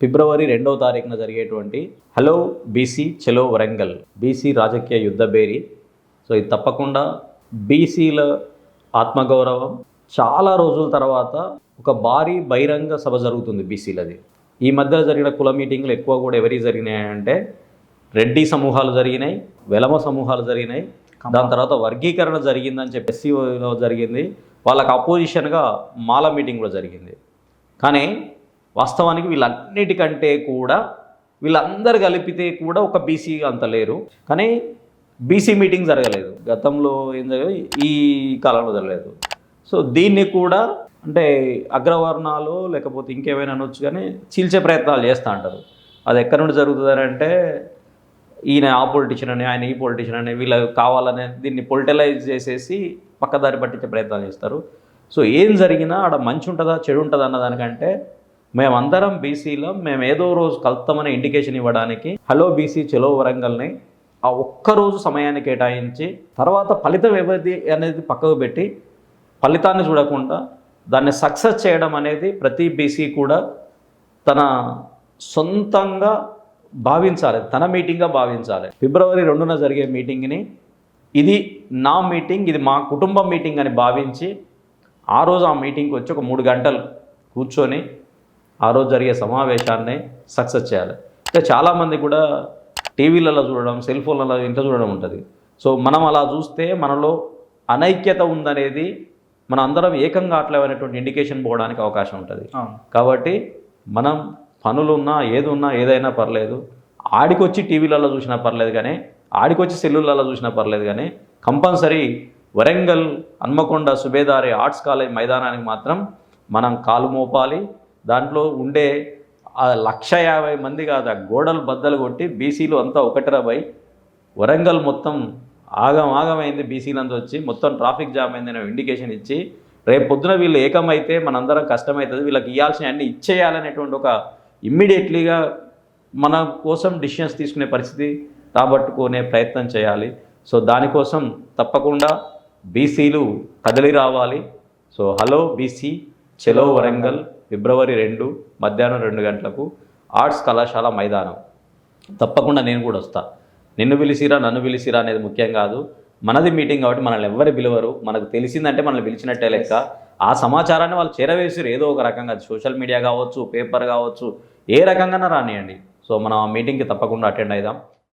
ఫిబ్రవరి 2వ తారీఖున జరిగేటువంటి హలో బీసీ చలో వరంగల్ బీసీ రాజకీయ యుద్ధ బేరీ. సో ఇది తప్పకుండా బీసీల ఆత్మగౌరవం చాలా రోజుల తర్వాత ఒక భారీ బహిరంగ సభ జరుగుతుంది బీసీలది. ఈ మధ్యలో జరిగిన కుల మీటింగ్లు ఎక్కువ కూడా ఎవరికి జరిగినాయంటే రెడ్డి సమూహాలు జరిగినాయి, వెలమ సమూహాలు జరిగినాయి, దాని తర్వాత వర్గీకరణ జరిగిందని చెప్పి ఎస్సీలో జరిగింది, వాళ్ళకి అపోజిషన్గా మాల మీటింగ్ కూడా జరిగింది. కానీ వాస్తవానికి వీళ్ళన్నిటికంటే కూడా వీళ్ళందరూ కలిపితే కూడా ఒక బీసీ అంత లేరు. కానీ బీసీ మీటింగ్ జరగలేదు, గతంలో ఏం జరగలేదు, ఈ కాలంలో జరగలేదు. సో దీన్ని కూడా అంటే అగ్రవర్ణాలు లేకపోతే ఇంకేమైనా అనొచ్చు కానీ చీల్చే ప్రయత్నాలు చేస్తూ అంటారు. అది ఎక్కడి నుండి జరుగుతుందని అంటే ఈయన ఆ పొలిటీషియన్ అని, ఆయన ఈ పొలిటీషియన్ అని, వీళ్ళకి కావాలనే దీన్ని పొలిటిలైజ్ చేసేసి పక్కదారి పట్టించే ప్రయత్నాలు చేస్తారు. సో ఏం జరిగినా ఆడ మంచి ఉంటుందా చెడు ఉంటుందా అన్న దానికంటే మేమందరం బీసీలో మేము ఏదో రోజు కలుస్తామనే ఇండికేషన్ ఇవ్వడానికి హలో బీసీ చలో వరంగల్ని ఆ ఒక్కరోజు సమయాన్ని కేటాయించి తర్వాత ఫలితం ఎవరిది అనేది పక్కకు పెట్టి ఫలితాన్ని చూడకుండా దాన్ని సక్సెస్ చేయడం అనేది ప్రతి బీసీ కూడా తన సొంతంగా భావించాలి, తన మీటింగ్గా భావించాలి. ఫిబ్రవరి 2న జరిగే మీటింగ్ని ఇది నా మీటింగ్, ఇది మా కుటుంబం మీటింగ్ అని భావించి ఆ రోజు ఆ మీటింగ్కి వచ్చి ఒక 3 గంటలు కూర్చొని ఆ రోజు జరిగే సమావేశాన్ని సక్సెస్ చేయాలి. అంటే చాలామంది కూడా టీవీలలో చూడడం, సెల్ ఫోన్లలో ఇంట్లో చూడడం ఉంటుంది. సో మనం అలా చూస్తే మనలో అనైక్యత ఉందనేది మనం అందరం ఏకంగా అట్లేవనేటువంటి ఇండికేషన్ పోవడానికి అవకాశం ఉంటుంది. కాబట్టి మనం పనులున్నా ఏదున్నా ఏదైనా పర్లేదు, ఆడికొచ్చి టీవీలలో చూసినా పర్లేదు కానీ, ఆడికొచ్చి సెల్లులలో చూసినా పర్లేదు కానీ compulsory Warangal Hanamkonda Subedari arts college మైదానానికి మాత్రం మనం కాలు మోపాలి. దాంట్లో ఉండే 150,000 మంది కాదు, ఆ గోడలు బద్దలు కొట్టి బీసీలు అంతా ఒకటిరబై వరంగల్ మొత్తం ఆగమైంది, బీసీలంతా వచ్చి మొత్తం ట్రాఫిక్ జామ్ అయిందని ఇండికేషన్ ఇచ్చి రేపు పొద్దున వీళ్ళు ఏకమైతే మనందరం కష్టమవుతుంది, వీళ్ళకి ఇవ్వాల్సిన అన్నీ ఇచ్చేయాలనేటువంటి ఒక ఇమ్మీడియట్లీగా మన కోసం డిసిషన్స్ తీసుకునే పరిస్థితి రాబట్టుకునే ప్రయత్నం చేయాలి. సో దానికోసం తప్పకుండా బీసీలు కదలి రావాలి. సో హలో బీసీ చలో వరంగల్ ఫిబ్రవరి 2 మధ్యాహ్నం 2 గంటలకు ఆర్ట్స్ కళాశాల మైదానం. తప్పకుండా నేను కూడా వస్తా. నిన్ను పిలిచిరా నన్ను పిలిచిరా అనేది ముఖ్యం కాదు, మనది మీటింగ్ కాబట్టి మనల్ని ఎవరు పిలవరు, మనకు తెలిసిందంటే మనల్ని పిలిచినట్టే లెక్క. ఆ సమాచారాన్ని వాళ్ళు చేరవేసారు ఏదో ఒక రకంగా, సోషల్ మీడియా కావచ్చు, పేపర్ కావచ్చు, ఏ రకంగానే రానియండి. సో మనం ఆ మీటింగ్కి తప్పకుండా అటెండ్ అవుదాం.